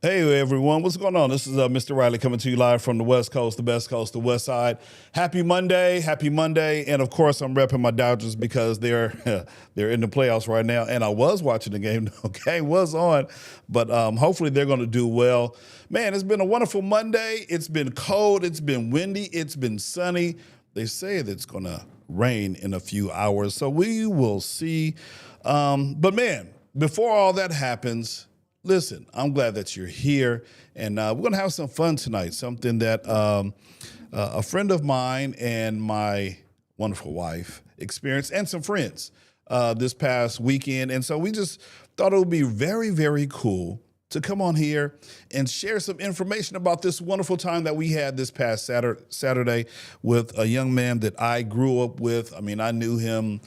Hey everyone, what's going on? This is Mr. Riley coming to you live from the West Coast, the best coast, the West Side. Happy Monday, and of course I'm repping my Dodgers because they're in the playoffs right now. And I was watching the game, okay, was on, but hopefully they're going to do well. Man, it's been a wonderful Monday. It's been cold, it's been windy, it's been sunny. They say that it's going to rain in a few hours, so we will see. But man, before all that happens, listen, I'm glad that you're here, and we're going to have some fun tonight, something that a friend of mine and my wonderful wife experienced, and some friends this past weekend. And so we just thought it would be very, very cool to come on here and share some information about this wonderful time that we had this past Saturday with a young man that I grew up with. I mean, I knew him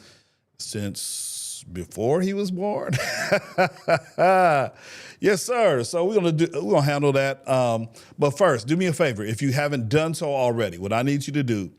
since before he was born. Yes, sir. So we're gonna handle that. But first, do me a favor. If you haven't done so already, what I need you to do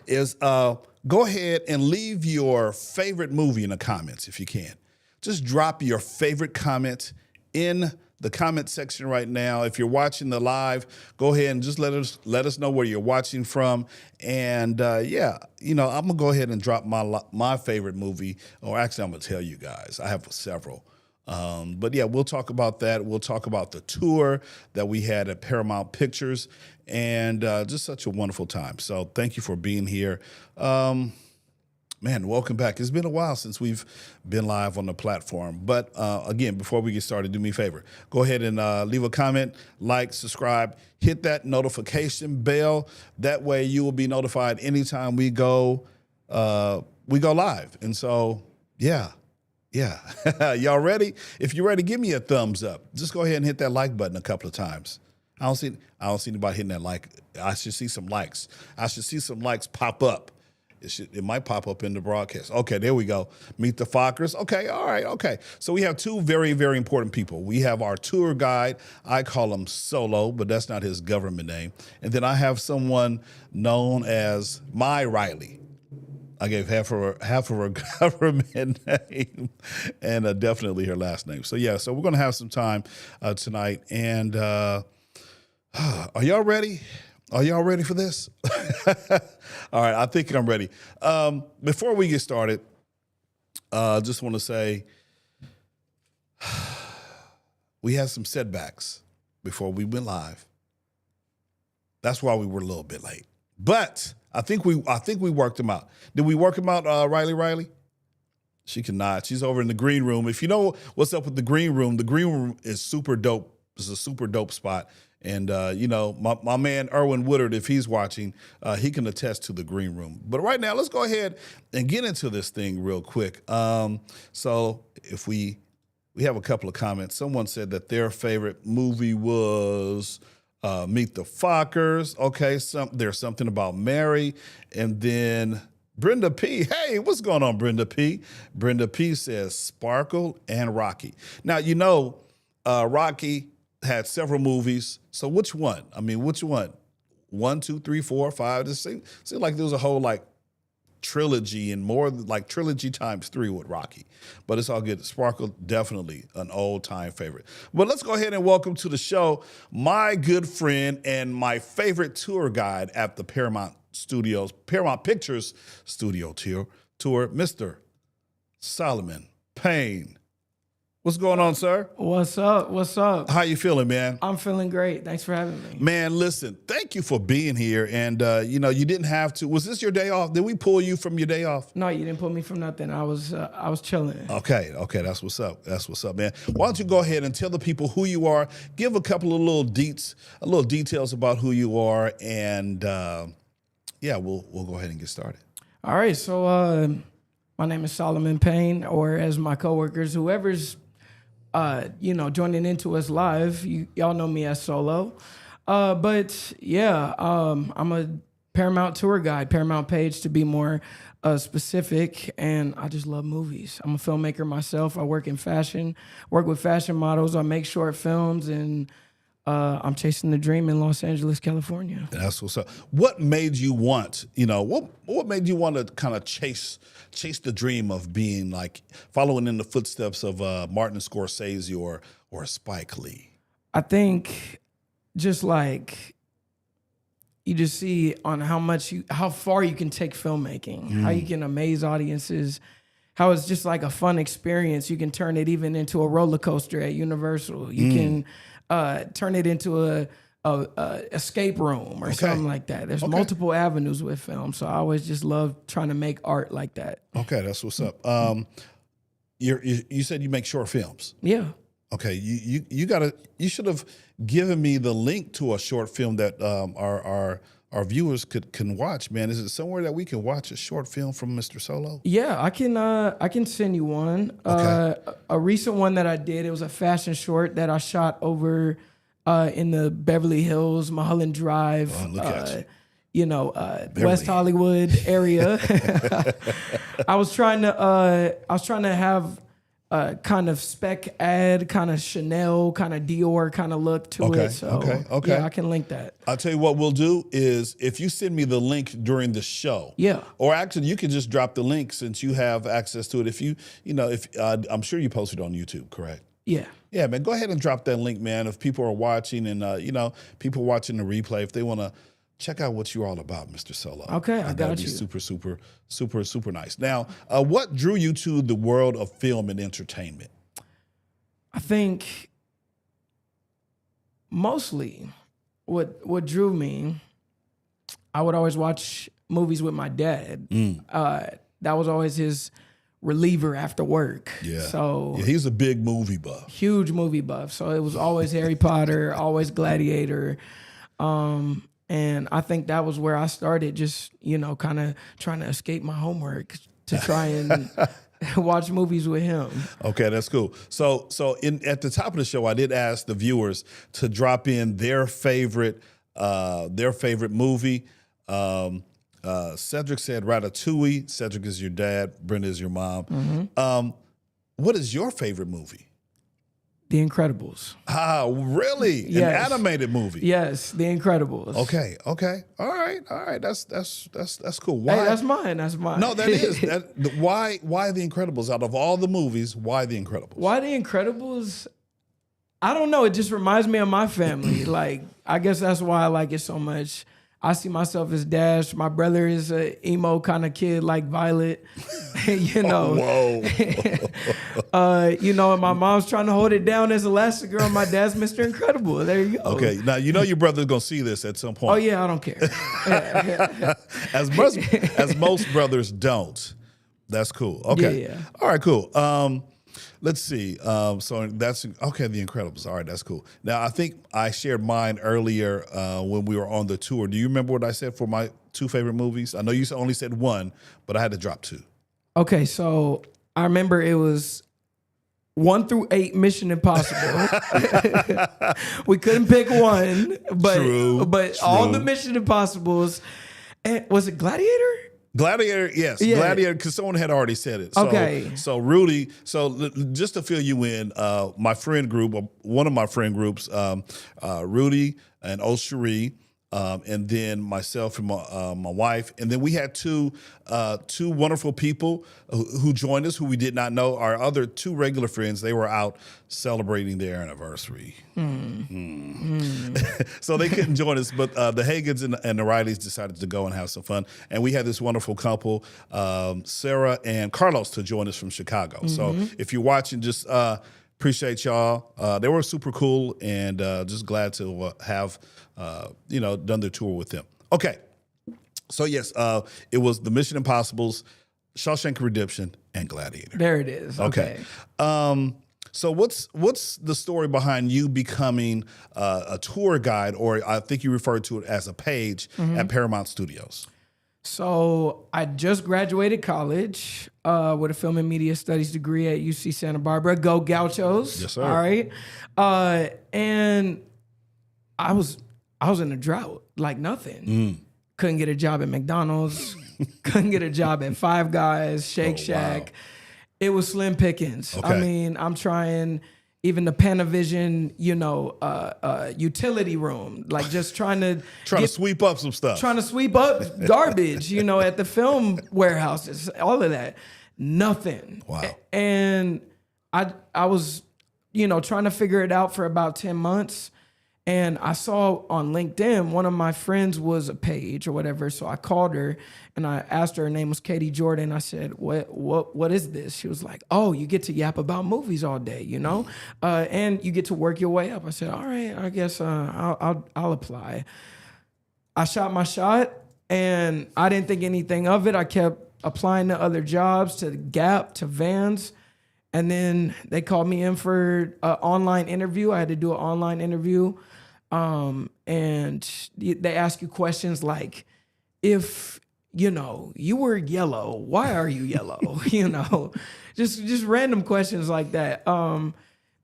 is go ahead and leave your favorite movie in the comments if you can. Just drop your favorite comment in the comment section right now. If you're watching the live, go ahead and just let us know where you're watching from. And yeah, I'm gonna go ahead and drop my favorite movie, or actually I'm gonna tell you guys. I have several. But yeah, we'll talk about that. We'll talk about the tour that we had at Paramount Pictures, and just such a wonderful time. So thank you for being here. Man, welcome back. It's been a while since we've been live on the platform. But again, before we get started, do me a favor. Go ahead and leave a comment, like, subscribe, hit that notification bell. That way you will be notified anytime we go live. And so, yeah. Y'all ready? If you're ready, give me a thumbs up. Just go ahead and hit that like button a couple of times. I don't see anybody hitting that like. I should see some likes. I should see some likes pop up. It might pop up in the broadcast. Okay, there we go. Meet the Fockers. Okay, all right, okay. So we have two very, very important people. We have our tour guide. I call him Solo, but that's not his government name. And then I have someone known as My Riley. I gave half of her government name and definitely her last name. So yeah, so we're gonna have some time tonight. And are y'all ready? Are y'all ready for this? All right, I think I'm ready. Before we get started, I just want to say we had some setbacks before we went live. That's why we were a little bit late. But I think we worked them out. Did we work them out, Riley? She can nod. She's over in the green room. If you know what's up with the green room is super dope. It's a super dope spot. And, my man, Erwin Woodard, if he's watching, he can attest to the green room. But right now, let's go ahead and get into this thing real quick. So if we have a couple of comments. Someone said that their favorite movie was Meet the Fockers. Okay, there's something about Mary. And then Brenda P. Hey, what's going on, Brenda P? Brenda P says Sparkle and Rocky. Now, Rocky had several movies. So which one? I mean, which one? 1, 2, 3, 4, 5. It seemed like there was a whole trilogy and more like trilogy times 3 with Rocky. But it's all good. Sparkle, definitely an old time favorite. But let's go ahead and welcome to the show my good friend and my favorite tour guide at the Paramount Pictures Studio tour, Mr. Solomon Payne. What's going on, sir? What's up? How you feeling, man? I'm feeling great. Thanks for having me. Man, listen, thank you for being here. And, you didn't have to. Was this your day off? Did we pull you from your day off? No, you didn't pull me from nothing. I was chilling. Okay. That's what's up. Man. Why don't you go ahead and tell the people who you are, give a couple of little details about who you are, and, we'll go ahead and get started. All right. So my name is Solomon Payne, or as my coworkers, whoever's joining into us live, y'all know me as Solo. I'm a Paramount tour guide, Paramount page to be more specific, and I just love movies. I'm a filmmaker myself. I work in fashion, work with fashion models. I make short films, and I'm chasing the dream in Los Angeles, California. That's what's up. What made you want, what made you want to kind of chase the dream of being following in the footsteps of Martin Scorsese or Spike Lee? I think just you just see on how far you can take filmmaking, how you can amaze audiences, how it's just like a fun experience. You can turn it even into a roller coaster at Universal. You can turn it into a escape room or something like that. There's multiple avenues with film, so I always just love trying to make art like that. Okay, that's what's up. You said you make short films. Yeah. Okay, you should have given me the link to a short film that our viewers can watch. Man, is it somewhere that we can watch a short film from Mr. Solo? Yeah, I can send you one. Okay. A recent one that I did, it was a fashion short that I shot over in the Beverly Hills, Mulholland Drive, West Hollywood area. I was trying to have kind of spec ad, kind of Chanel, kind of Dior kind of look to it. So yeah, I can link that. I'll tell you what we'll do is if you send me the link during the show. Yeah. Or actually you can just drop the link since you have access to it. If I'm sure you posted on YouTube, correct? Yeah. Yeah, man, go ahead and drop that link, man. If people are watching and, people watching the replay, if they want to check out what you're all about, Mr. Solo. Okay, I got you. Super, super nice. Now, what drew you to the world of film and entertainment? I think mostly what drew me, I would always watch movies with my dad. That was always his reliever after work. Yeah. So he's a big movie buff. Huge movie buff. So it was always Harry Potter, always Gladiator. And I think that was where I started, just, kind of trying to escape my homework to try and watch movies with him. Okay, that's cool. So at the top of the show, I did ask the viewers to drop in their favorite movie. Cedric said Ratatouille. Cedric is your dad. Brenda is your mom. Mm-hmm. What is your favorite movie? The Incredibles. Ah, really? Yes. An animated movie? Yes, The Incredibles. Okay. All right. That's cool. Why? Hey, that's mine. No, that is. Why The Incredibles? Out of all the movies, why The Incredibles? Why The Incredibles? I don't know. It just reminds me of my family. I guess that's why I like it so much. I see myself as Dash. My brother is a emo kind of kid like Violet. You know. Whoa. You know, and my mom's trying to hold it down as Elastigirl. And my dad's Mr. Incredible. There you go. Okay, now you know your brother's gonna see this at some point. Oh yeah, I don't care. as most brothers don't. That's cool. Okay. Yeah. All right, cool. Let's see. So that's okay. The Incredibles. All right, that's cool. Now I think I shared mine earlier when we were on the tour. Do you remember what I said for my 2 favorite movies? I know you only said 1, but I had to drop 2. Okay, so I remember it was 1 through 8 Mission Impossible. We couldn't pick one, but True. all the Mission Impossibles. And was it Gladiator? Gladiator, yes. Yeah. Gladiator, because someone had already said it. So, Okay. So Rudy, just to fill you in, my friend group, one of my friend groups, Rudy and Oshiri, and then myself and my wife, and then we had two wonderful people who joined us who we did not know. Our other 2 regular friends, they were out celebrating their anniversary, so they couldn't join us. But the Hagans and the Rileys decided to go and have some fun, and we had this wonderful couple, Sarah and Carlos, to join us from Chicago. So if you're watching, just appreciate y'all. They were super cool, and just glad to have done the tour with them. Okay, so yes, it was the Mission Impossibles, Shawshank Redemption, and Gladiator. There it is. Okay. So what's the story behind you becoming a tour guide, or I think you referred to it as a page at Paramount Studios? So I just graduated college with a film and media studies degree at UC Santa Barbara. Go Gauchos! Yes, sir. All right, and I was in a drought, like nothing. Couldn't get a job at McDonald's. Couldn't get a job at Five Guys, Shake Shack. Wow. It was slim pickings. Okay. I mean, I'm trying even the Panavision, utility room, like just trying to sweep up some stuff. Trying to sweep up garbage, at the film warehouses, all of that. Nothing. Wow. And I was, trying to figure it out for about 10 months. And I saw on LinkedIn, one of my friends was a page or whatever. So I called her and I asked her name was Katie Jordan. I said, what is this? She was like, oh, you get to yap about movies all day, and you get to work your way up. I said, all right, I guess I'll apply. I shot my shot and I didn't think anything of it. I kept applying to other jobs, to Gap, to Vans. And then they called me in for an online interview. I had to do an online interview. And they ask you questions like, if, you were yellow, why are you yellow? Just random questions like that.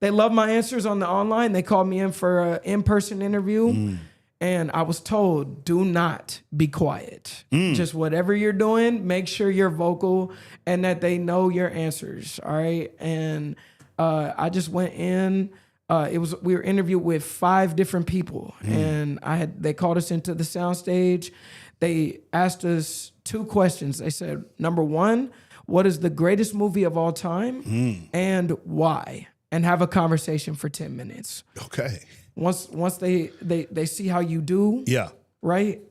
They loved my answers on the online. They called me in for an in-person interview. And I was told, do not be quiet. Just whatever you're doing, make sure you're vocal and that they know your answers. All right. And I just went in. We were interviewed with 5 different people, and they called us into the soundstage. They asked us 2 questions. They said, number 1, what is the greatest movie of all time, and why? And have a conversation for 10 minutes. Okay. Once they see how you do, right,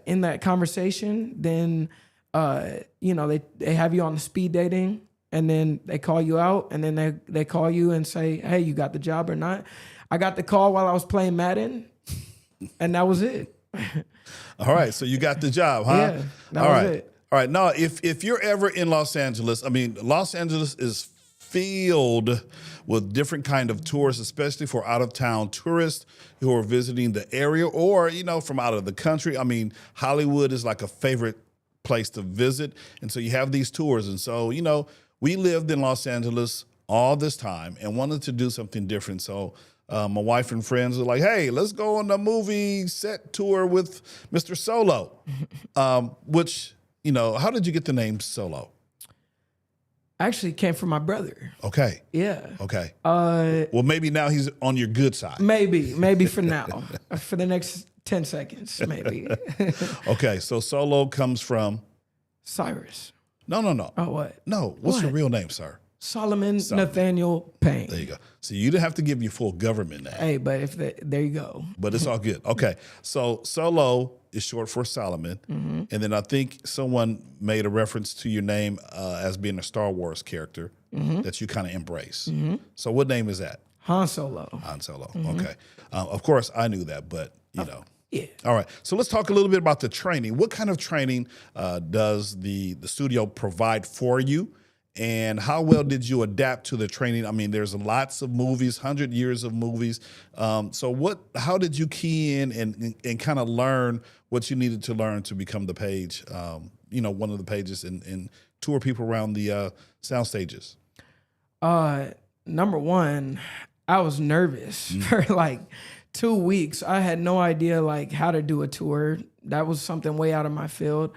in that conversation, then they have you on the speed dating, and then they call you out, and then they call you and say, hey, you got the job or not? I got the call while I was playing Madden, and that was it. All right, so you got the job, huh? Yeah, that was it. All right, now if you're ever in Los Angeles, Los Angeles is filled with different kind of tours, especially for out-of-town tourists who are visiting the area or, from out of the country. Hollywood is like a favorite place to visit. And so you have these tours. And so, we lived in Los Angeles all this time and wanted to do something different. So my wife and friends were like, hey, let's go on a movie set tour with Mr. Solo, which, how did you get the name Solo? Actually came from my brother. Okay. Yeah. Okay. Well, maybe now he's on your good side. Maybe for now. For the next 10 seconds, maybe. Okay, so Solo comes from? Cyrus. No. Oh, what? No, what's your real name, sir? Solomon Nathaniel Payne. There you go. So you didn't have to give your full government name. Hey, but there you go. But it's all good. Okay. So Solo is short for Solomon. And then I think someone made a reference to your name as being a Star Wars character that you kind of embrace. So what name is that? Han Solo. Han Solo. Okay. Of course, I knew that, but you know. Yeah. All right. So let's talk a little bit about the training. What kind of training does the studio provide for you? And how well did you adapt to the training? I mean, there's lots of movies, 100 years of movies. So how did you key in and kind of learn what you needed to learn to become the page, one of the pages and tour people around the sound stages? Number one, I was nervous for like 2 weeks. I had no idea like how to do a tour. That was something way out of my field.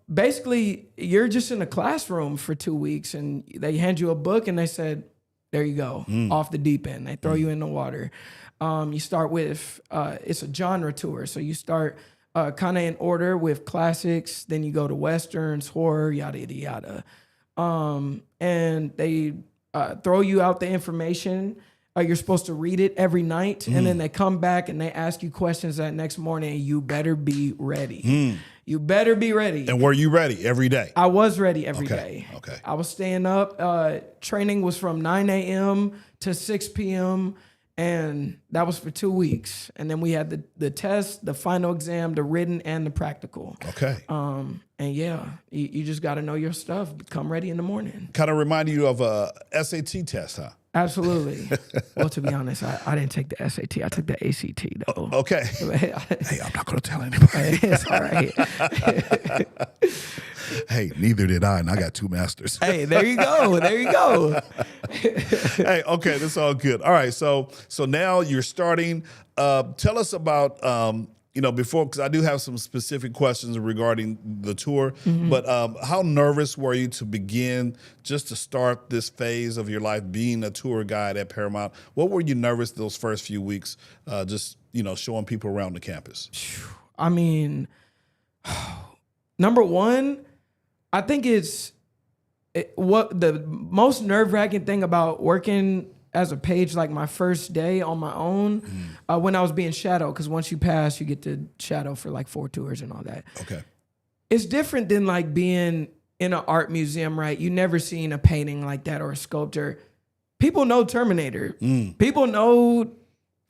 Basically, you're just in a classroom for 2 weeks and they hand you a book and they said, there you go, off the deep end. They throw you in the water. You start with, it's a genre tour. So you start kind of in order with classics, then you go to Westerns, horror, yada, yada, yada. And they throw you out the information. You're supposed to read it every night. And then they come back and they ask you questions that next morning. And you better be ready. You better be ready. And were you ready every day? I was ready every day. Okay. I was staying up. Training was from 9 a.m. to 6 p.m. And that was for 2 weeks. And then we had the test, the final exam, the written and the practical. Okay. And yeah, you just got to know your stuff. Come ready in the morning. Kind of remind you of a SAT test, huh? Absolutely. Well, to be honest, I didn't take the SAT. I took the ACT, though. Okay. Hey, I'm not going to tell anybody. It's all right. Hey, neither did I, and I got 2 masters. Hey, there you go. There you go. Hey, okay, that's all good. All right, so now you're starting. Tell us about before, because I do have some specific questions regarding the tour. But how nervous were you to begin just to start this phase of your life being a tour guide at Paramount? What were you nervous those first few weeks? Just showing people around the campus. I mean, number one, I think what the most nerve-wracking thing about working as a page, like my first day on my own, when I was being shadowed, because once you pass, you get to shadow for like 4 tours and all that. Okay. It's different than like being in an art museum, right? You never seen a painting like that or a sculpture. People know Terminator. People know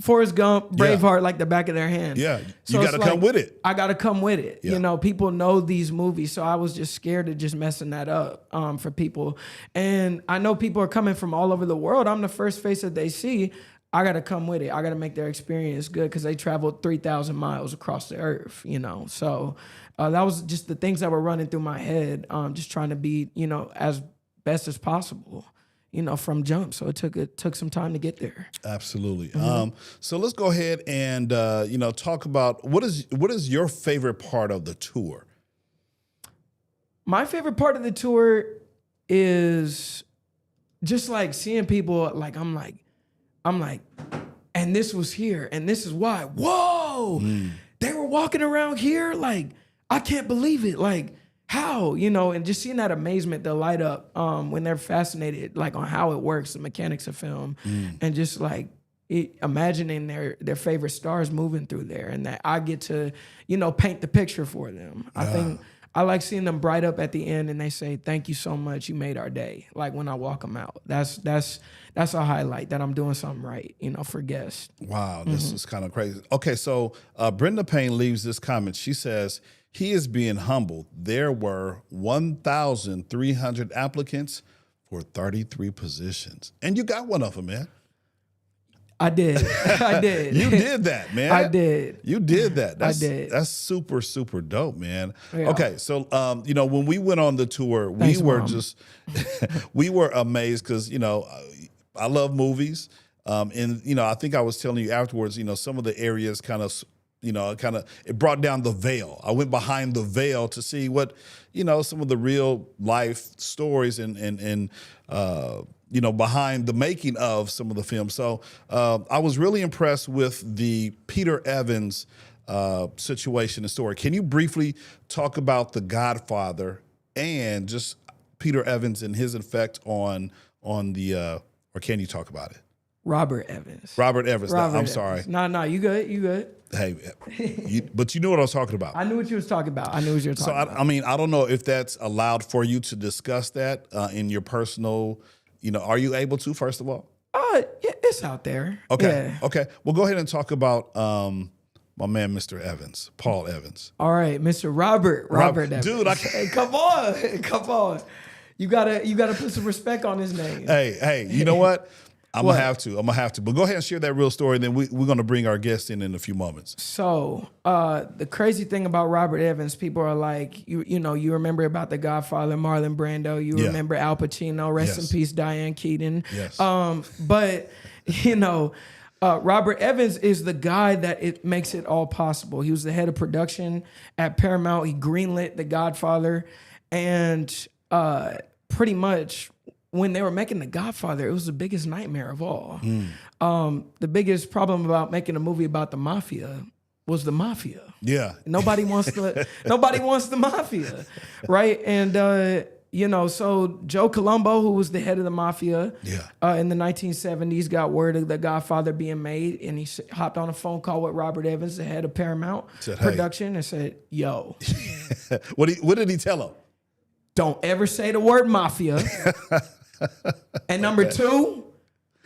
Forrest Gump, Braveheart, like the back of their hand. Yeah, so you got to come with it. I got to come with it. Yeah. People know these movies, so I was just scared of just messing that up for people. And I know people are coming from all over the world. I'm the first face that they see. I got to come with it. I got to make their experience good because they traveled 3,000 miles across the earth, So that was just the things that were running through my head, just trying to be, as best as possible. From jump. So it took some time to get there. Absolutely. So let's go ahead and talk about what is your favorite part of the tour? My favorite part of the tour is just like seeing people like I'm like, and this was here, and this is why. Whoa, they were walking around here like I can't believe it. Like, how, and just seeing that amazement, the light up when they're fascinated, like on how it works, the mechanics of film, and just like imagining their favorite stars moving through there, and that I get to, paint the picture for them. I think I like seeing them bright up at the end, and they say, "Thank you so much, you made our day." Like when I walk them out, that's a highlight that I'm doing something right, for guests. Wow, this is kind of crazy. Okay, so Brenda Payne leaves this comment. She says, he is being humbled. There were 1,300 applicants for 33 positions. And you got one of them, man. I did. I did. You did that, man. I did. You did that. I did. That's super, super dope, man. Yeah. Okay, so, when we went on the tour, Thanks, we were Mom. we were amazed because, I love movies. And, I think I was telling you afterwards, some of the areas kind of, it brought down the veil. I went behind the veil to see what, some of the real life stories and behind the making of some of the films. So I was really impressed with the Peter Evans situation and story. Can you briefly talk about The Godfather and just Peter Evans and his effect on the or can you talk about it? Robert Evans. Robert Evans. Robert I'm Evans. sorry. No, you good. You good. Hey, but you knew what I was talking about. I knew what you was talking about. I knew what you were talking about. I mean, I don't know if that's allowed for you to discuss that in your personal, are you able to, first of all? Yeah, it's out there. Okay. Yeah. Okay. Well, go ahead and talk about my man, Mr. Evans, Paul Evans. All right, Mr. Robert Evans. Dude, hey, come on. You gotta put some respect on his name. Hey, you know what? I'm gonna have to. But go ahead and share that real story, and then we're gonna bring our guest in a few moments. So the crazy thing about Robert Evans, people are like, you remember about the Godfather, Marlon Brando. You remember Al Pacino. Rest in peace, Diane Keaton. Yes. But Robert Evans is the guy that it makes it all possible. He was the head of production at Paramount. He greenlit the Godfather, and pretty much, when they were making The Godfather, it was the biggest nightmare of all. The biggest problem about making a movie about the mafia was the mafia. Yeah. Nobody wants the mafia, right? And so Joe Colombo, who was the head of the mafia, in the 1970s, got word of The Godfather being made, and he hopped on a phone call with Robert Evans, the head of Paramount Production, and said, "Yo, what did he tell him? Don't ever say the word mafia." And number two,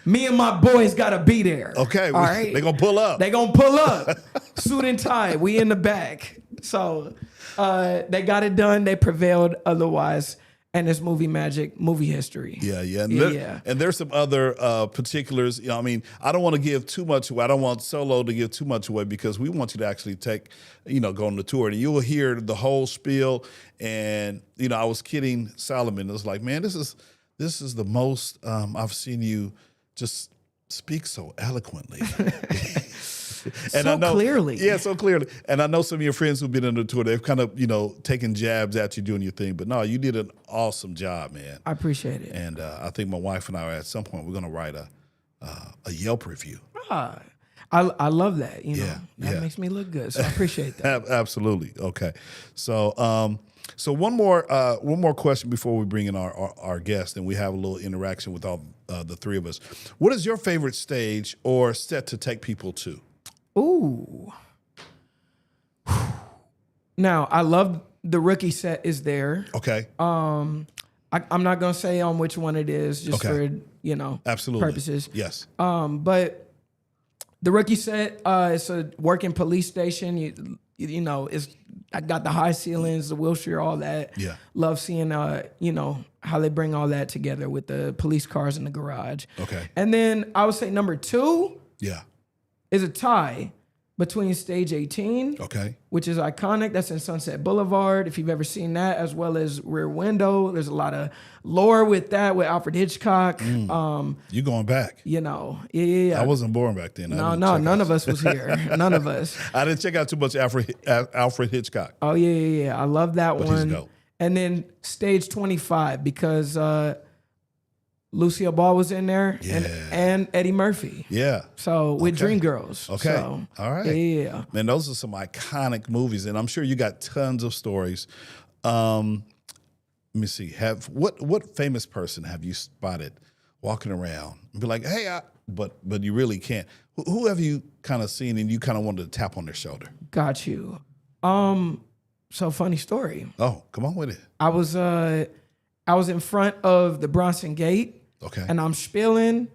me and my boys gotta be there. Okay, all right. They're gonna pull up. Suit and tie. We in the back. So they got it done. They prevailed. Otherwise, and it's movie magic, movie history. Yeah. And there's some other particulars. I mean, I don't want to give too much away. I don't want Solo to give too much away because we want you to actually go on the tour. And you will hear the whole spiel. And I was kidding Solomon. It was like, man, this is the most I've seen you just speak so eloquently. And so clearly. Yeah, so clearly. And I know some of your friends who've been on the tour, they've kind of, taken jabs at you doing your thing. But no, you did an awesome job, man. I appreciate it. And I think my wife and I, at some point, we're going to write a Yelp review. I love that. That makes me look good. So I appreciate that. Absolutely. Okay. So one more question before we bring in our guest, and we have a little interaction with all the three of us. What is your favorite stage or set to take people to? Ooh. Now, I love the Rookie set is there. Okay. I'm not gonna say on which one it is, just for absolutely purposes. Yes. But the Rookie set, it's a working police station. I got the high ceilings, the Wilshire, all that. Yeah. Love seeing how they bring all that together with the police cars in the garage. Okay. And then I would say number two. Yeah. Is a tie between Stage 18, which is iconic. That's in Sunset Boulevard, if you've ever seen that, as well as Rear Window. There's a lot of lore with that, with Alfred Hitchcock. You going back? Yeah. I wasn't born back then. No, none of us was here. None of us. I didn't check out too much Alfred Hitchcock. Oh, yeah. I love that but one. He's dope. And then Stage 25, because Lucille Ball was in there, and Eddie Murphy. Yeah. So with Dreamgirls. Okay. So, all right. Yeah. Man, those are some iconic movies, and I'm sure you got tons of stories. Let me see. What famous person have you spotted walking around and be like, hey, but you really can't? Who have you kind of seen and you kind of wanted to tap on their shoulder? Got you. So funny story. Oh, come on with it. I was in front of the Bronson Gate. Okay. And I'm spilling.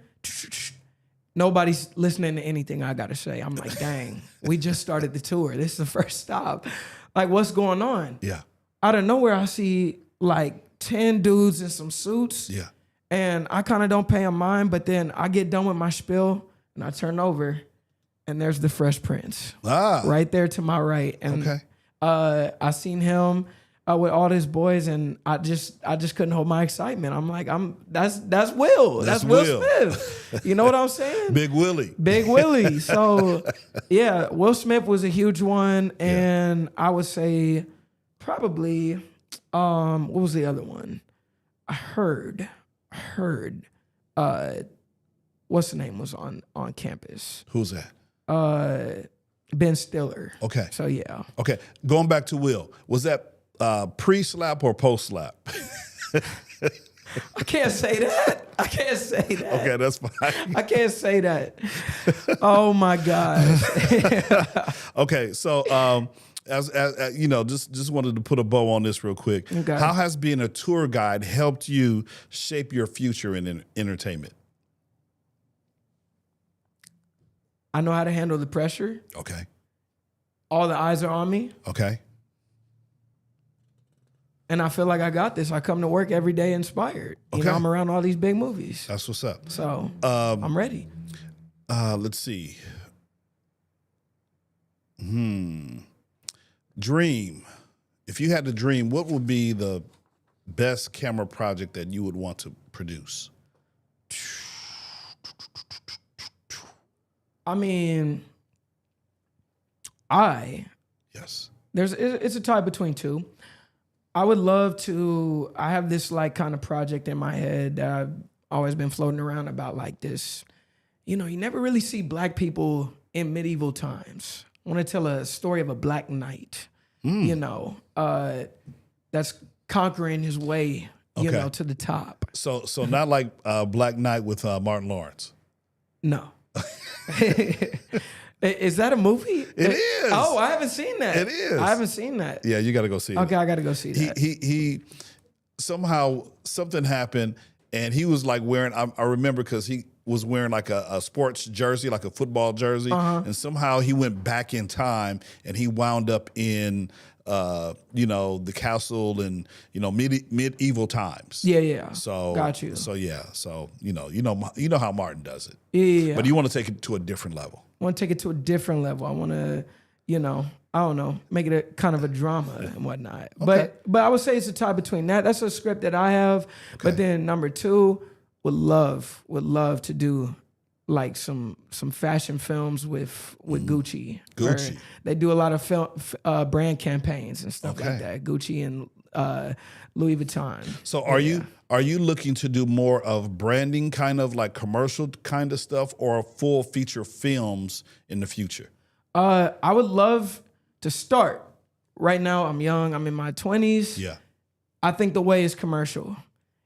Nobody's listening to anything I got to say. I'm like, dang, we just started the tour. This is the first stop. Like, what's going on? Yeah. Out of nowhere, I see like 10 dudes in some suits. Yeah. And I kind of don't pay them mind, but then I get done with my spiel and I turn over and there's the Fresh Prince. Right there to my right. And I seen him with all his boys, and I just couldn't hold my excitement. I'm like, that's Will. That's Will Smith. You know what I'm saying? Big Willie. So yeah, Will Smith was a huge one, and I would say probably what was the other one? I heard what's the name was on campus? Who's that? Ben Stiller. Okay. So yeah. Okay. Going back to Will, was that pre-slap or post-slap? I can't say that. I can't say that. Okay, that's fine. I can't say that. Oh my gosh. Okay, so as you know, just wanted to put a bow on this real quick. Okay. How has being a tour guide helped you shape your future in entertainment? I know how to handle the pressure. Okay. All the eyes are on me. Okay. And I feel like I got this. I come to work every day inspired. You know, Okay. I'm around all these big movies. That's what's up. So I'm ready. Let's see. Dream. If you had to dream, what would be the best camera project that you would want to produce? I mean, Yes. it's a tie between two. I would love to. I have this like kind of project in my head that I've always been floating around about, like this. You know, you never really see black people in medieval times. I want to tell a story of a black knight. You know, that's conquering his way. You Okay. know, to the top. So not like Black Knight with Martin Lawrence. No. Is that a movie? It is. Oh, I haven't seen that. It is. I haven't seen that. Yeah, you got to go see it. Okay, I got to go see that. He somehow something happened, and he was like wearing. I remember because he was wearing like a sports jersey, like a football jersey, and somehow he went back in time, and he wound up in you know, the castle and you know medieval times. Yeah. So got you. So yeah. So you know how Martin does it. Yeah. But you want to take it to a different level. I want to take it to a different level. I want to, you know, I don't know, make it a kind of a drama and whatnot. Okay. But I would say it's a tie between that. That's a script that I have. But then number two, would love to do like some fashion films with Gucci. Gucci. They do a lot of film brand campaigns and stuff like that. Gucci and Louis Vuitton. So are you looking to do more of branding, kind of like commercial kind of stuff, or full feature films in the future? I would love to start. Right now, I'm young. I'm in my 20s. Yeah. I think the way is commercial.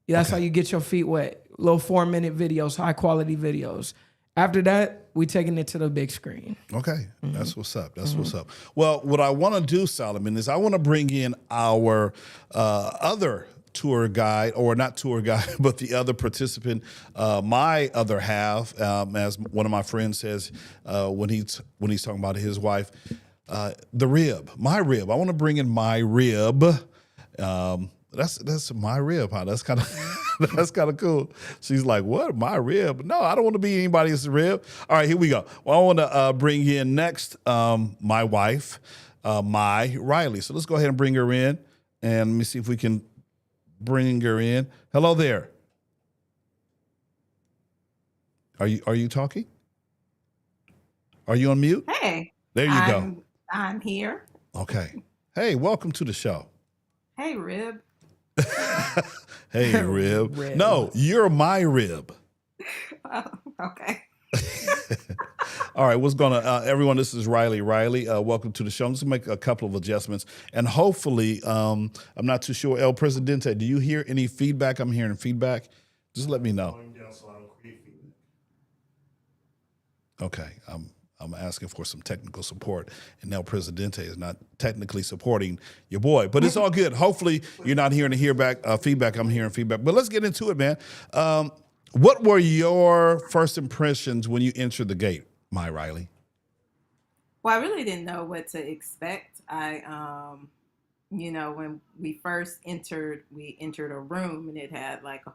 Yeah, that's how you get your feet wet. Little 4-minute videos, high quality videos. After that, we taking it to the big screen. Okay, that's what's up. That's what's up. Well, what I want to do, Solomon, is I want to bring in our other tour guide, or not tour guide, but the other participant, my other half, as one of my friends says when he's talking about his wife, the rib, my rib. I want to bring in my rib. That's my rib, huh? That's kind of that's kind of cool. She's like, "What, my rib? No, I don't want to be anybody's rib." All right, here we go. Well, I want to bring in next my wife, my Riley. So let's go ahead and bring her in, and let me see if we can bring her in. Hello there. Are you talking? Are you on mute? Hey. There you go. I'm here. Okay. Hey, welcome to the show. Hey, Rib. Hey, rib. No, you're my rib. Oh, okay. All right, what's going on? Everyone, this is Riley. Riley, welcome to the show. I'm just going to make a couple of adjustments. And hopefully, I'm not too sure, El Presidente, do you hear any feedback? I'm hearing feedback. Just let me know. Okay, I'm asking for some technical support, and El Presidente is not technically supporting your boy, but it's all good. Hopefully, you're not hearing feedback. I'm hearing feedback. But let's get into it, man. What were your first impressions when you entered the gate, my Riley? Well, I really didn't know what to expect. When we first entered, we entered a room and it had like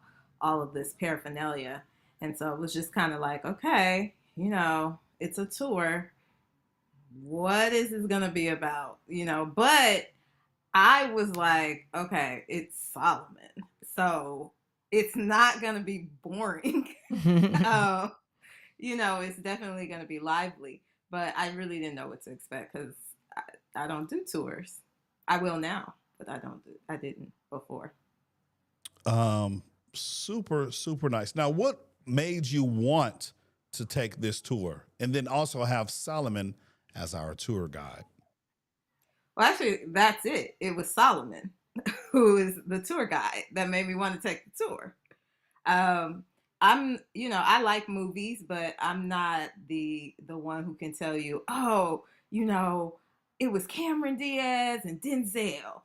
all of this paraphernalia. And so it was just kind of like, okay, it's a tour. What is this going to be about? But I was like, okay, it's Solomon. So it's not going to be boring. It's definitely going to be lively. But I really didn't know what to expect because I don't do tours. I will now, but I didn't before. Super, super nice. Now, what made you want to take this tour and then also have Solomon as our tour guide? Well, actually, that's it. It was Solomon. who is the tour guide that made me want to take the tour. Um, I'm, I like movies, but I'm not the one who can tell you, oh, it was Cameron Diaz and Denzel.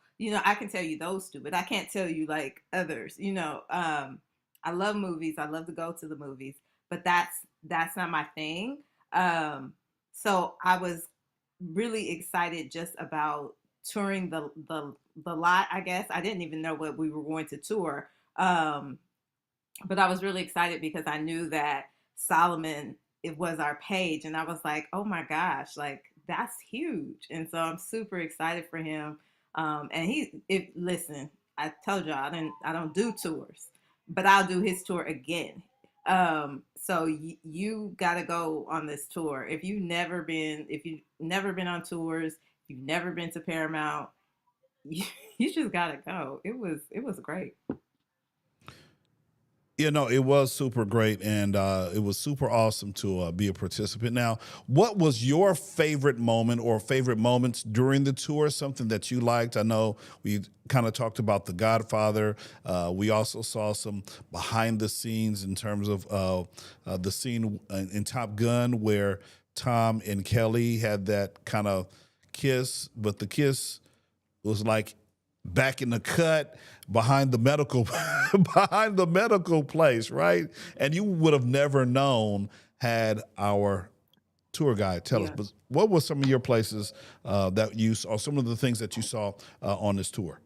I can tell you those two, but I can't tell you like others. I love movies. I love to go to the movies, but that's not my thing. So I was really excited just about touring the lot. I guess I didn't even know what we were going to tour. But I was really excited because I knew that Solomon, it was our page, and I was like, oh my gosh, like that's huge. And so I'm super excited for him. And listen, I told y'all I don't do tours, but I'll do his tour again. So you got to go on this tour. If you've never been on tours, if you've never been to Paramount, you just got to go. It was great. It was super great, and it was super awesome to be a participant. Now, what was your favorite moment or favorite moments during the tour? Something that you liked? I know we kind of talked about The Godfather. We also saw some behind the scenes in terms of the scene in Top Gun where Tom and Kelly had that kind of kiss, but the kiss was like back in the cut behind the medical behind the medical place, right? And you would have never known had our tour guide tell us. Yeah. But what were some of your places that you saw, or some of the things that you saw on this tour?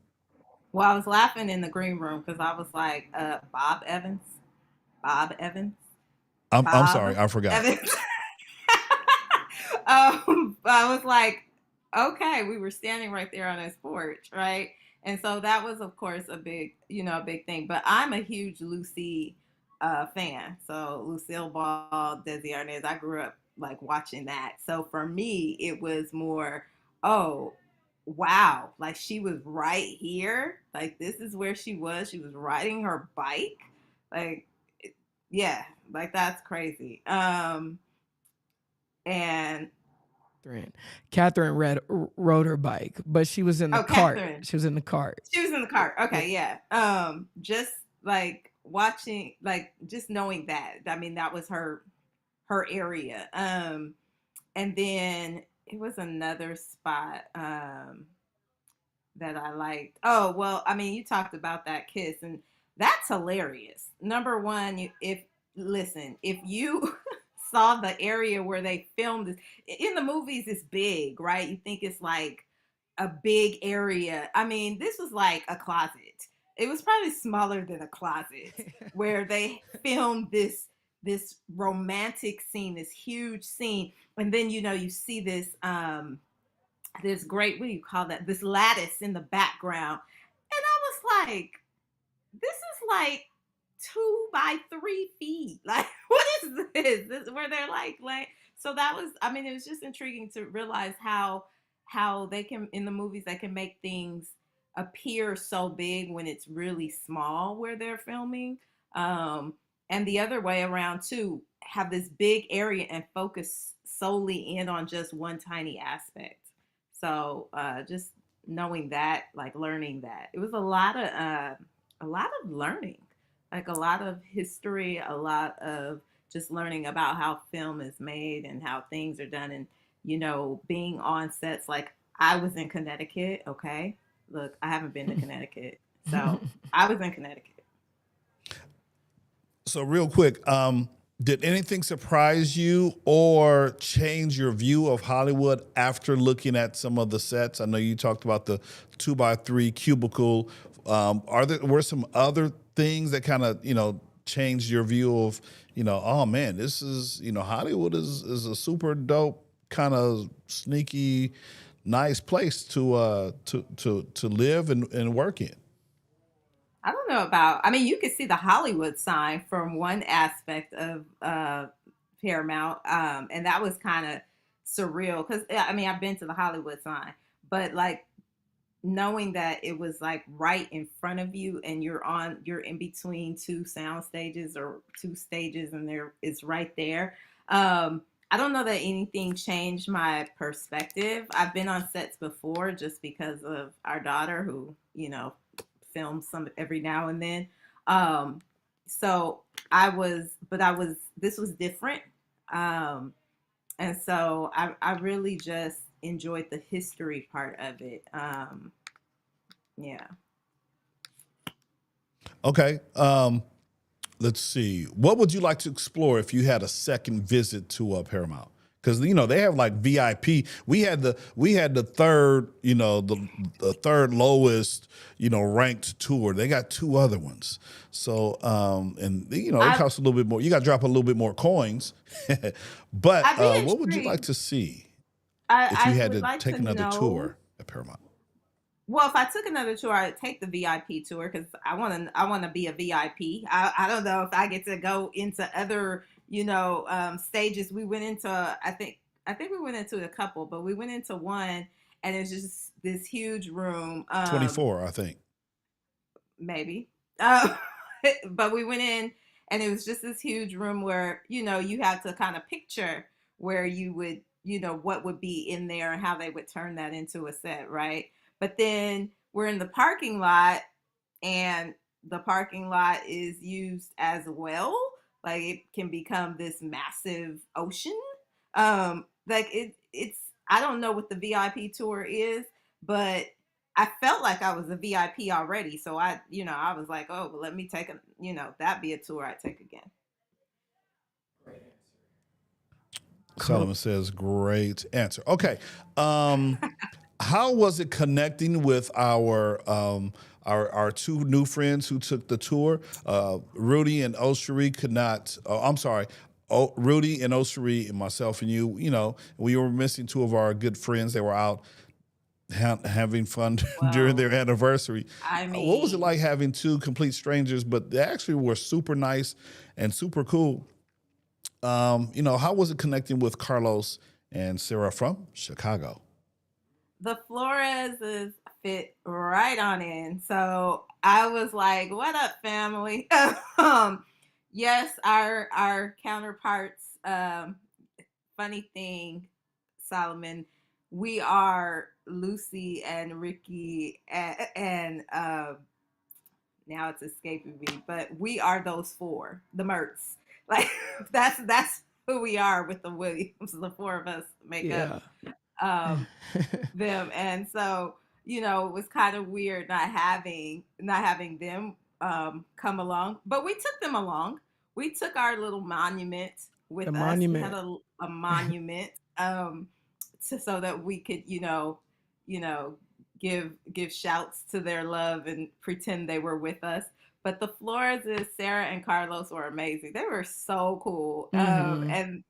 Well, I was laughing in the green room because I was like, Bob Evans, Bob Evans, I'm Bob sorry, I forgot. Evans. I was like, okay, we were standing right there on his porch, right? And so that was, of course, a big thing. But I'm a huge Lucy fan. So Lucille Ball, Desi Arnaz, I grew up like watching that. So for me, it was more, oh, wow, like she was right here. Like this is where she was. She was riding her bike. Like, yeah, like that's crazy. And Catherine rode her bike, but she was in the cart. Catherine. She was in the cart. She was in the cart. Okay, yeah. Just like watching, like just knowing that. I mean, that was her area. And then it was another spot that I liked. Oh, well, I mean, you talked about that kiss, and that's hilarious. Number one, if you saw the area where they filmed this in the movies, it's big, right? You think it's like a big area. I mean, this was like a closet. It was probably smaller than a closet where they filmed this romantic scene, this huge scene, and then you see this great, what do you call that? This lattice in the background, and I was like, this is like 2 by 3 feet. Like, what is this? This where they're like. So that was. I mean, it was just intriguing to realize how they can, in the movies, they can make things appear so big when it's really small where they're filming. And the other way around too, have this big area and focus solely in on just one tiny aspect. So just knowing that, like learning that, it was a lot of learning, like a lot of history, a lot of just learning about how film is made and how things are done, and being on sets. Like I was in Connecticut. Okay, look, I haven't been to Connecticut, so I was in Connecticut. So real quick, did anything surprise you or change your view of Hollywood after looking at some of the sets? I know you talked about the 2 by 3 cubicle. Were some other things that kind of changed your view of oh man, this is Hollywood is a super dope kind of sneaky, nice place to live and work in? I don't know about. I mean, you could see the Hollywood sign from one aspect of Paramount, and that was kind of surreal because I mean, I've been to the Hollywood sign, but like knowing that it was like right in front of you, and you're in between two sound stages or two stages, and it's right there. I don't know that anything changed my perspective. I've been on sets before just because of our daughter who you know, film some every now and then. Um, so this was different. Um, and so I really just enjoyed the history part of it. Yeah. Okay. Let's see. What would you like to explore if you had a second visit to Paramount? Because they have like VIP. We had the third, the third lowest, ranked tour. They got two other ones. So and it I costs a little bit more. You got to drop a little bit more coins. But I'd be what would you like intrigued. to see if you I had would to like take to another know. tour at Paramount? Well, if I took another tour, I'd take the VIP tour because I want to be a VIP. I don't know if I get to go into other stages. We went into I think we went into a couple, but we went into one, and it's just this huge room. 24, I think. Maybe. Uh, but we went in, and it was just this huge room where you had to kind of picture where you would what would be in there and how they would turn that into a set, right? But then we're in the parking lot, and the parking lot is used as well. Like it can become this massive ocean. Like it's I don't know what the VIP tour is, but I felt like I was a VIP already. So I was like, oh, well, let me take that'd be a tour I'd take again. Cool. Solomon says, great answer. Okay. How was it connecting with our two new friends who took the tour? Rudy and Oshiri could not. I'm sorry. Rudy and Oshiri and myself and you. We were missing two of our good friends. They were out having fun during Well, their anniversary. I What was it mean, like having two complete strangers? But they actually were super nice and super cool. How was it connecting with Carlos and Sarah from Chicago? the Flores is fit right on in. So I was like, "What up, family?" um, yes, our counterparts. Funny thing, Solomon, we are Lucy and Ricky, and now it's escaping me, but we are those four, the Mertz. Like that's who we are with the Williams. The four of us make up Yeah. um, them, and so it was kind of weird not having them come along, but we took them along. We took our little monument The with us. We had monument. a monument so that we could you know give shouts to their love and pretend they were with us. But the Flores, Sarah and Carlos were amazing. They were so cool. Hmm. And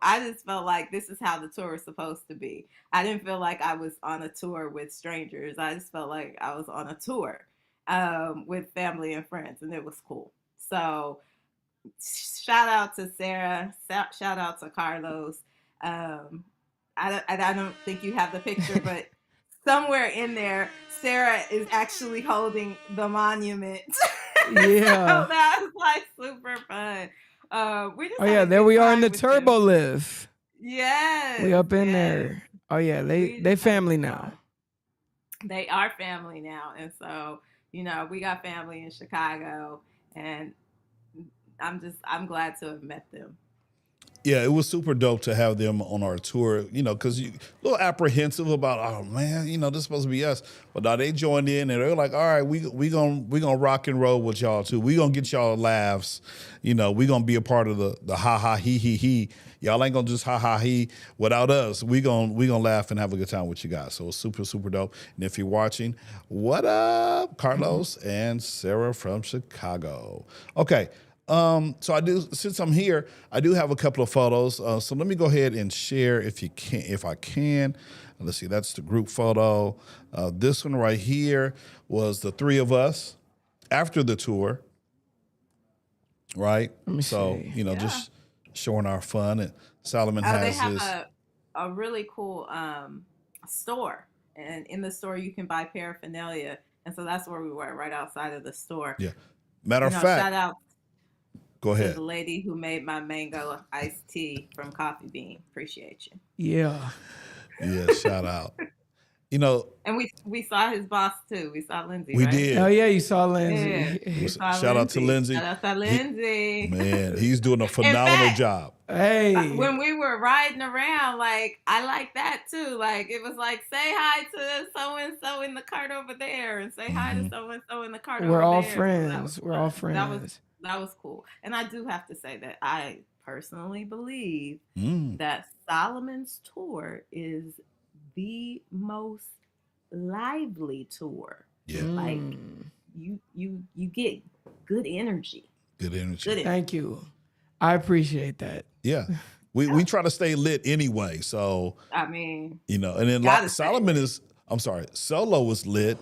I just felt like this is how the tour was supposed to be. I didn't feel like I was on a tour with strangers. I just felt like I was on a tour with family and friends, and it was cool. So shout out to Sarah. Shout out to Carlos. Um, I don't think you have the picture, but somewhere in there, Sarah is actually holding the monument. So Yeah. that was like super fun. We just Oh had yeah, a there good we are in time the with them. turbo lift. We Yes, up in yes. there. Oh yeah, they We they just had a family good now. time. They are family now, and so we got family in Chicago, and I'm glad to have met them. Yeah, it was super dope to have them on our tour, because you a little apprehensive about, oh man, this is supposed to be us. But now they joined in and they're like, all right, we gonna rock and roll with y'all too. We gonna get y'all laughs. We gonna be a part of the ha ha he. Y'all ain't gonna just ha ha he without us. We gonna laugh and have a good time with you guys. So it's super, super dope. And if you're watching, what up, Carlos and Sarah from Chicago? Okay. So I do, since I'm here, I do have a couple of photos. So let me go ahead and share if I can. Let's see, that's the group photo. This one right here was the three of us after the tour, right? Let me So, see. Yeah. just showing our fun. And Solomon Oh, they has have his, a really cool store, and in the store you can buy paraphernalia, and so that's where we were, right outside of the store. yeah. Matter of fact, Shout out go to ahead. the lady who made my mango iced tea from Coffee Bean. Appreciate you. Yeah. Yeah, shout out. You know, And we saw his boss too. We saw Lindsay, we right? did. Oh yeah, you saw Yeah, we Lindsay. saw Shout out to Lindsay. Shout out to He- Lindsay. man, he's doing a In phenomenal fact, job. Hey, when we were riding around, like I like that too. Like it was like say hi to so and so in the cart over there, and say hi to so and so in the cart over we're there. all So that friends. was We're all fun. friends. That was cool. And I do have to say that I personally believe Mm, that Solomon's tour is the most lively tour. yeah, Like Mm. you get good energy. good energy. Good energy. Thank you. I appreciate that. Yeah. We try to stay lit anyway. So, I mean, you know, and then Gotta stay Solomon is, I'm sorry, Solo was lit.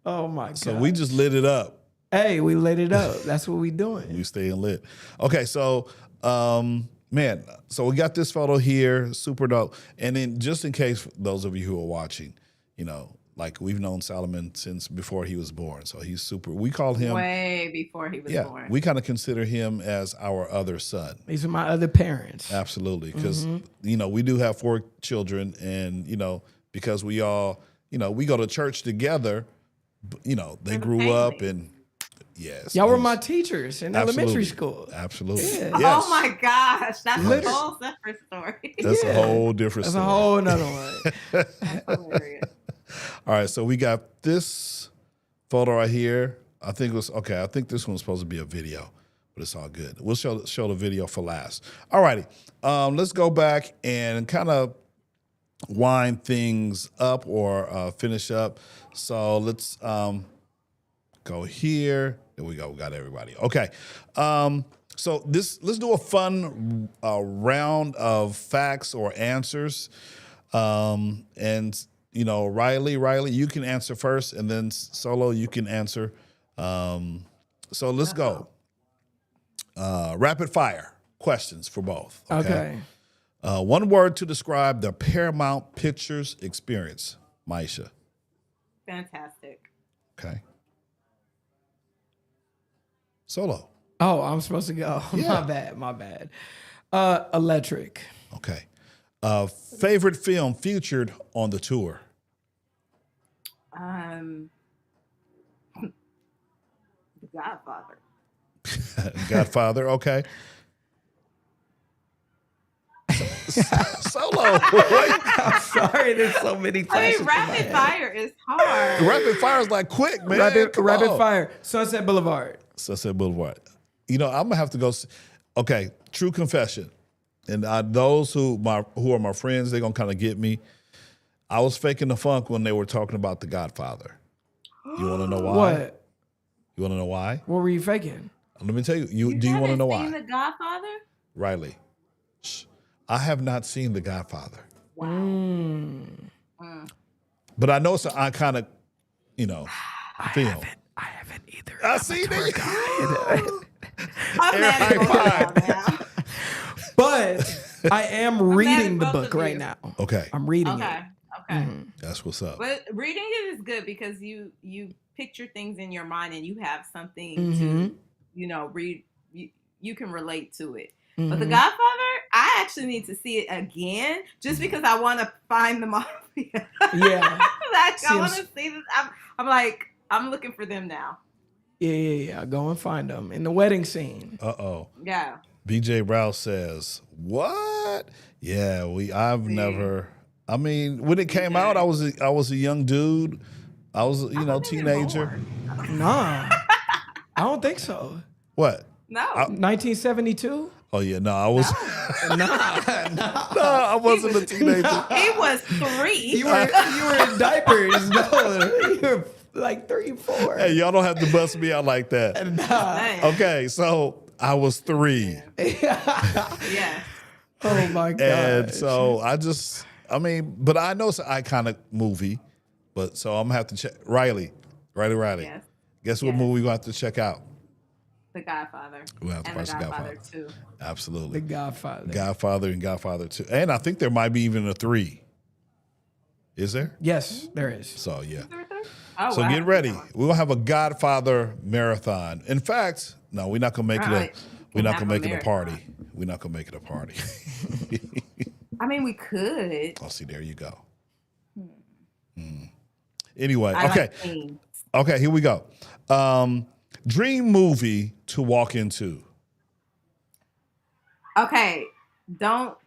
Oh my god. So we just lit it up. Hey, we lit it up. That's what we doing. We staying lit. Okay. So, man, so we got this photo here, super dope. And then just in case those of you who are watching, you know, like we've known Solomon since before he was born. So he's super, we call him, way before he was born. we kind of consider him as our other son. These are my other parents. Absolutely. Because, you know, we do have 4 children and, you know, because we all, you know, we go to church together, you know, they We're the grew up family. and yes. Y'all were he's- my teachers in absolutely. elementary school. Absolutely. Yeah. Yes. Oh my gosh, that's Literally. a whole separate story. That's Yeah. a whole different That's a story. whole nother one. That's hilarious. All right, so we got this photo right here. I think it was okay. I think this one's supposed to be a video, but it's all good. We'll show the video for last. All righty, let's go back and kind of wind things up or finish up. So let's go here. There we go. We got everybody. Okay. So let's do a fun round of facts or answers, and. You know, Riley, you can answer first, and then Solo, you can answer. So let's go. Rapid fire questions for both. Okay. One word to describe the Paramount Pictures experience, Maisha. Fantastic. Okay. Solo. Oh, I'm supposed to go. Yeah. My bad. Electric. Okay. Favorite film featured on the tour? The Godfather. Godfather. Okay. Solo. I'm sorry, there's so many I flashes. mean, rapid fire is hard. Rapid fire is like quick, man. Rapid Come on. fire. Sunset Boulevard. Sunset Boulevard. You know, I'm gonna have to go. Okay, true confession, and those who are my friends, they're gonna kind of get me. I was faking the funk when they were talking about The Godfather. You want to know why? What? You want to know why? What were you faking? Let me tell you. Do you want to know Seen why? The Godfather? Riley, shh. I have not seen The Godfather, but I know it's an iconic, you know, film. I haven't either. I seen it. I'm mad at high both five. of y'all now. But I am reading the both book of right you. now. Okay, I'm reading Okay. it. Okay. that's what's up. But reading it is good because you picture things in your mind and you have something Mm-hmm. to, you know, read. You can relate to it. Mm-hmm. But The Godfather, I actually need to see it again just because I want to find the mafia. Yeah. Like, I want to see this. I'm like, I'm looking for them now. Yeah. Go and find them in the wedding scene. Uh-oh. Yeah. BJ Rouse says, "What? Yeah, I've never. I mean, when it came out, I was a young dude. I was, you know, teenager. Nah, I don't think so. What? No. 1972? Oh yeah, no, I was. Nah. No, I wasn't a teenager. He was 3. You were in diapers. No, you were like 3 or 4. Hey, y'all don't have to bust me out like that. Nah. Man. Okay, so I was 3, Yeah. Oh my god. and so I mean, but I know it's an iconic movie, but so I'm gonna have to check. Riley. Yes. Guess what Yes. movie we gonna have to check out? The Godfather. We'll have to And watch The The Godfather Godfather. 2. Absolutely. The Godfather. Godfather and Godfather 2. And I think there might be even a 3. Is there? Yes, there is. So, yeah. Oh, So wow. get ready. We're going to have a Godfather marathon. In fact, no, we're not going to make All right. we're not We'll going to make have it a a party. We're not going to make it a party. I mean, we could. Oh, see, there you go. Anyway, I okay. like themes. Okay, here we go. Dream movie to walk into. Okay, don't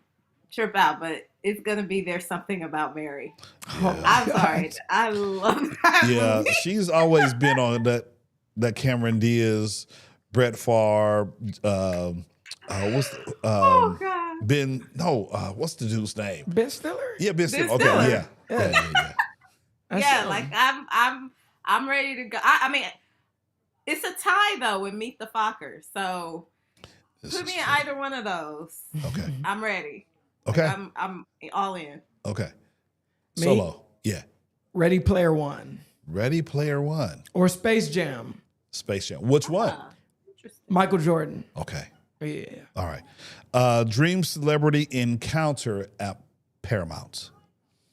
trip out, but it's gonna be There's Something About Mary. I'm sorry. I love that Yeah, movie. she's always been on that Cameron Diaz, Brett Favre, what's the, Oh God. Ben? No, what's the dude's name? Ben Stiller? Yeah, Ben Stiller. Ben Okay, Stiller. yeah. That's Yeah, him. like I'm ready to go. I mean, it's a tie though with Meet the Fockers. So This put is me in true. either one of those. Okay. I'm ready. Okay. I'm all in. Okay. Me? Solo. Yeah. Ready Player One Ready Player One. or Space Jam. Space Jam. Which one? Ah, interesting. Michael Jordan. Okay. Yeah. All right. Dream celebrity encounter at Paramount.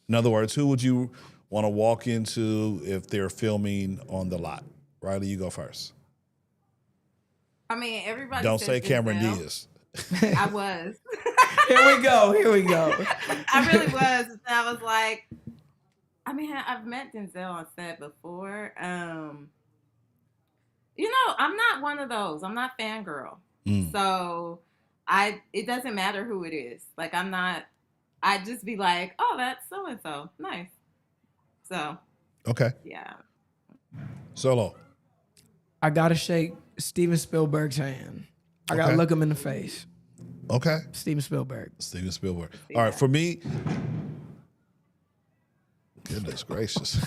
In other words, who would you want to walk into if they're filming on the lot? Riley, you go first. I mean, everybody Don't says say Cameron Denzel. Diaz. I was. Here we go. Here we go. I really was. And I was like, I mean, I've met Denzel on set before. You know, I'm not one of those. I'm not fangirl. Mm. So it doesn't matter who it is. Like I'd just be like, oh, that's so and so. Nice. So Okay. yeah. Solo. I gotta shake Steven Spielberg's hand. I gotta Okay. look him in the face. Okay. Steven Spielberg. Steven Spielberg. All right. For me, goodness gracious.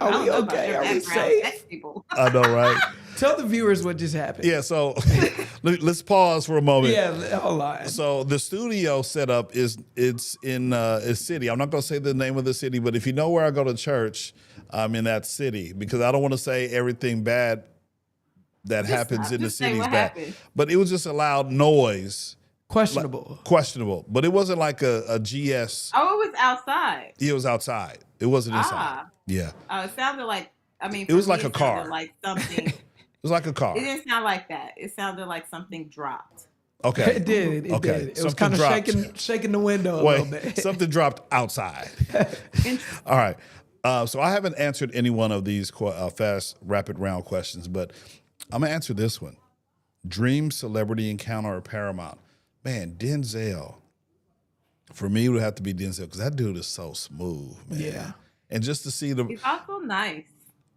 Are we I don't know about okay? their Are we background safe? tech people. I know, right? Tell the viewers what just happened. Yeah. So let's pause for a moment. Yeah, hold on. So the studio setup it's in a city. I'm not going to say the name of the city, but if you know where I go to church, I'm in that city because I don't want to say everything bad that happens in the just say city is what bad. happened. But it was just a loud noise, Questionable. questionable. But it wasn't like a GS. Oh, it was outside. It was outside. It wasn't inside. Ah. Yeah, It sounded like, I mean, It was for like me, a it sounded car. like something. it was like a car. It didn't sound like that. It sounded like something dropped. Okay, It did. It Okay, did. It was something kind of dropped. shaking the window a little Wait, bit. something dropped outside. Interesting. All right. So I haven't answered any one of these fast, rapid round questions, but I'm going to answer this one. Dream celebrity encounter at Paramount. Man, Denzel. For me, it would have to be Denzel because that dude is so smooth, man. Yeah. And just to see the. He's also nice.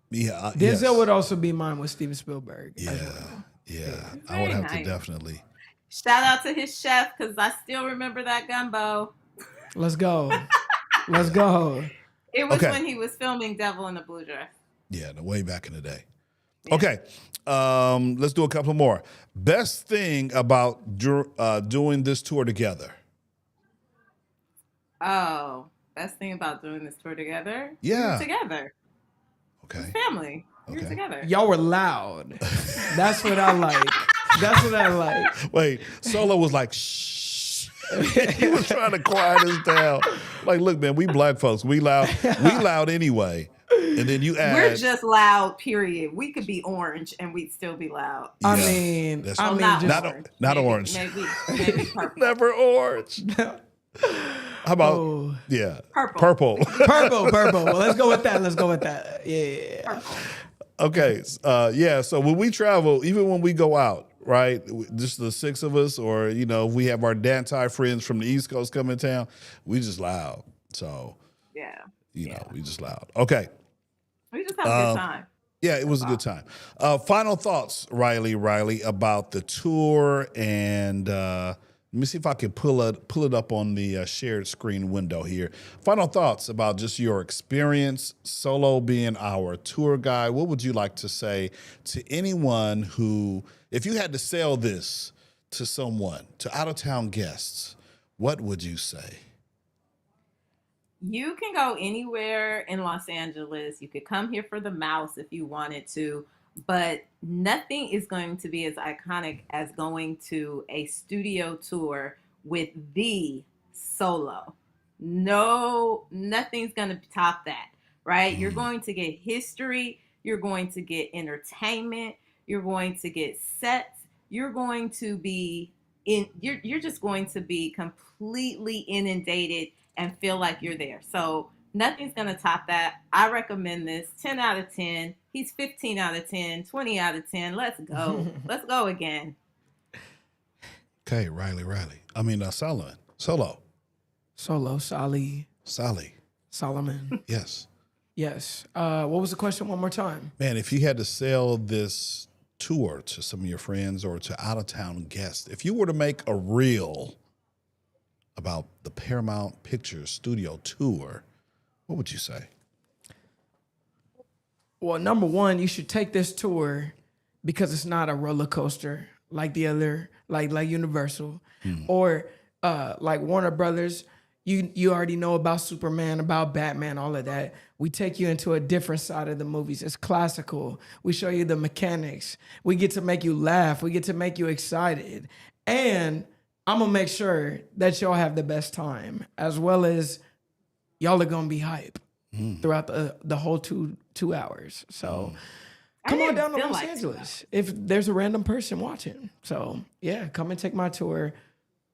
Yeah. Denzel yes. would also be mine with Steven Spielberg. as Yeah. well. Yeah. I would Very have to nice. definitely. Shout out to his chef because I still remember that gumbo. Let's go. Let's go. It was Okay. when he was filming Devil in a Blue Dress. Yeah, way back in the day. Okay. Let's do a couple more. Best thing about doing this tour together. Oh, best thing about doing this tour together? Yeah. We're together. Okay. Family. We're Okay. together. Y'all were loud. That's what I like. That's what I like. Wait, Solo was like, shh. He was trying to quiet us down. Like, look, man, we black folks, we loud anyway. And then you add. We're just loud, period. We could be orange and we'd still be loud. I Yeah, mean, that's- I Well, mean, not just orange. not Maybe- orange. Maybe purple. Never orange. How about Oh. yeah, Purple. purple. purple. Well, let's go with that. Yeah. Purple. Okay, yeah. So when we travel, even when we go out, right, just the six of us, or if we have our Dantai friends from the East Coast come in town, we just loud. So Yeah. we just loud. Okay. We just have a good time. Yeah, it was a good time. Final thoughts, Riley, about the tour, and let me see if I can pull it up on the shared screen window here. Final thoughts about just your experience, Solo being our tour guide. What would you like to say to anyone who, if you had to sell this to someone, to out-of-town guests, what would you say? You can go anywhere in Los Angeles. You could come here for the mouse if you wanted to, but nothing is going to be as iconic as going to a studio tour with the Solo. No, nothing's going to top that, right? You're going to get history. You're going to get entertainment. You're going to get sets. You're going to be you're just going to be completely inundated and feel like you're there. So nothing's going to top that. I recommend this. 10 out of 10. He's 15 out of 10, 20 out of 10. Let's go. Let's go again. Okay, Riley. I mean, Solomon. Solo. Sally. Solomon. Yes. Yes. What was the question one more time? Man, if you had to sell this tour to some of your friends or to out-of-town guests, if you were to make a reel about the Paramount Pictures Studio tour, what would you say? Well, number one, you should take this tour because it's not a roller coaster like the other, like Universal or like Warner Brothers. You already know about Superman, about Batman, all of that. We take you into a different side of the movies. It's classical. We show you the mechanics. We get to make you laugh. We get to make you excited. And I'm going to make sure that y'all have the best time, as well as y'all are going to be hype throughout the whole two hours. So come on down to Los Angeles if there's a random person watching. So, yeah, come and take my tour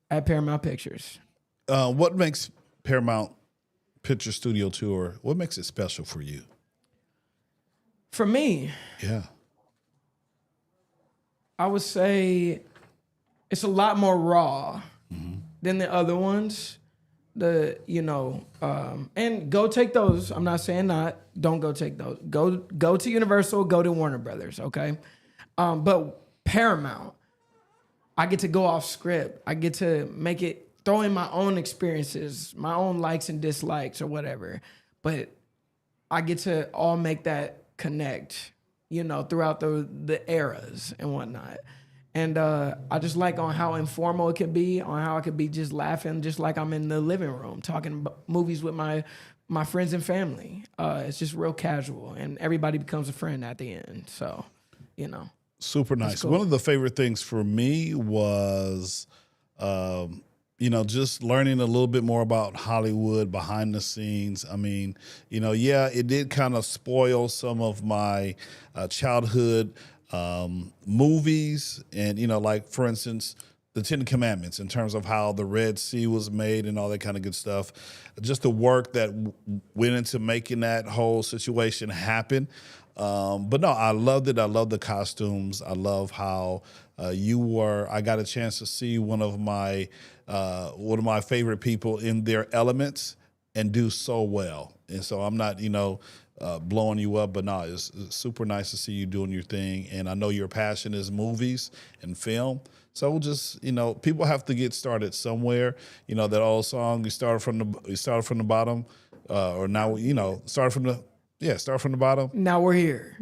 at Paramount Pictures. What makes Paramount Picture Studio Tour, what makes it special for you? For me, yeah, I would say it's a lot more raw than the other ones. And go take those. I'm not saying not. Don't go take those. Go to Universal, go to Warner Brothers, okay? But Paramount, I get to go off script. I get to make it, throw in my own experiences, my own likes and dislikes or whatever. But I get to all make that connect, throughout the eras and whatnot. And I just like on how informal it could be, on how I could be just laughing, just like I'm in the living room, talking about movies with my friends and family. It's just real casual, and everybody becomes a friend at the end. So, Super nice. Cool. One of the favorite things for me was... just learning a little bit more about Hollywood behind the scenes. I mean, it did kind of spoil some of my childhood movies. And, like, for instance, the Ten Commandments in terms of how the Red Sea was made and all that kind of good stuff. Just the work that went into making that whole situation happen. But no, I loved it. I love the costumes. I love how I got a chance to see one of my favorite people in their elements and do so well. And so I'm not, blowing you up, but no, it's super nice to see you doing your thing. And I know your passion is movies and film. So just, people have to get started somewhere. That old song, you started from the bottom, or now, start from the bottom. Now we're here.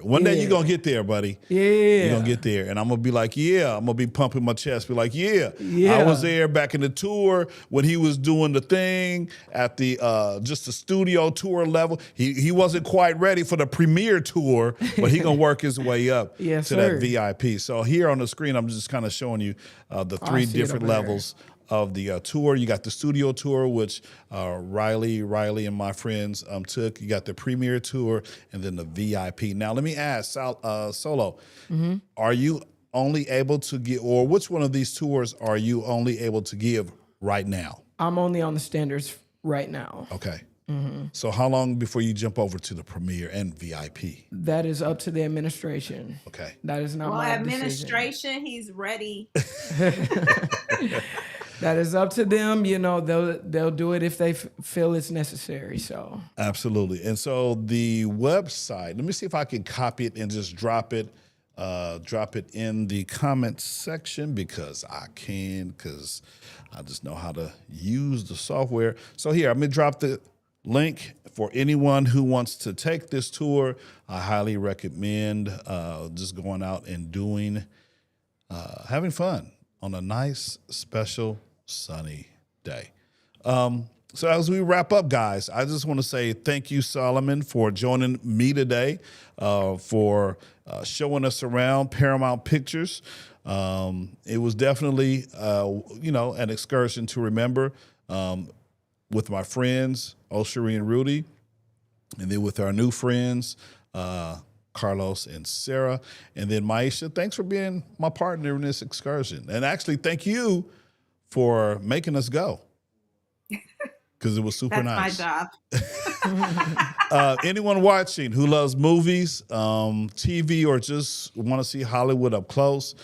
One day you're going to get there, buddy. Yeah. You're going to get there. And I'm going to be like, yeah. I'm going to be pumping my chest. Be like, yeah. I was there back in the tour when he was doing the thing at the just the studio tour level. He wasn't quite ready for the premiere tour, but he going to work his way up to that VIP. So here on the screen, I'm just kind of showing you the three different levels of the tour. You got the studio tour, which Riley and my friends took. You got the premiere tour and then the VIP. Now, let me ask, Solo, are you only able to get, or which one of these tours are you only able to give right now? I'm only on the standards right now. Okay. So how long before you jump over to the premiere and VIP? That is up to the administration. Okay. That is not my administration, decision. He's ready. That is up to them. They'll do it if they feel it's necessary. So absolutely. And so the website, let me see if I can copy it and just drop it in the comments section because I just know how to use the software. So here, I'm going to drop the link for anyone who wants to take this tour. I highly recommend just going out and having fun on a nice, special, sunny day. So as we wrap up, guys, I just want to say thank you, Solomon, for joining me today, for showing us around Paramount Pictures. It was definitely, an excursion to remember with my friends, Oshiri and Rudy, and then with our new friends, Carlos, and Sarah. And then Maisha, thanks for being my partner in this excursion. And actually, thank you for making us go because it was super nice. That's my job. Anyone watching who loves movies, TV, or just want to see Hollywood up close,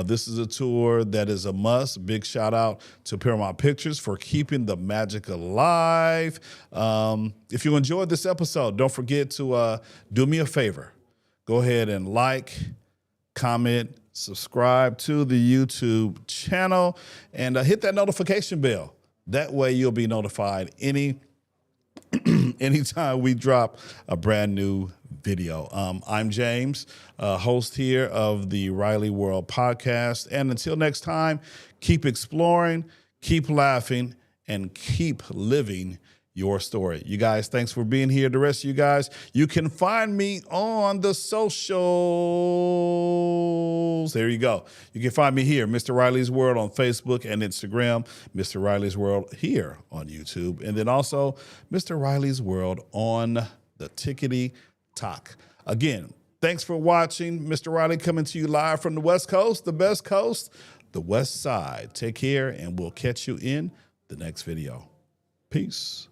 this is a tour that is a must. Big shout out to Paramount Pictures for keeping the magic alive. If you enjoyed this episode, don't forget to do me a favor. Go ahead and like, comment, subscribe to the YouTube channel, and hit that notification bell. That way you'll be notified anytime we drop a brand new video. I'm James, host here of the Riley World podcast. And until next time, keep exploring, keep laughing, and keep living your story. You guys, thanks for being here. The rest of you guys, you can find me on the socials. There you go. You can find me here, Mr. Riley's World on Facebook and Instagram, Mr. Riley's World here on YouTube, and then also Mr. Riley's World on the Tickety Talk. Again, thanks for watching. Mr. Riley coming to you live from the West Coast, the best coast, the West Side. Take care, and we'll catch you in the next video. Peace.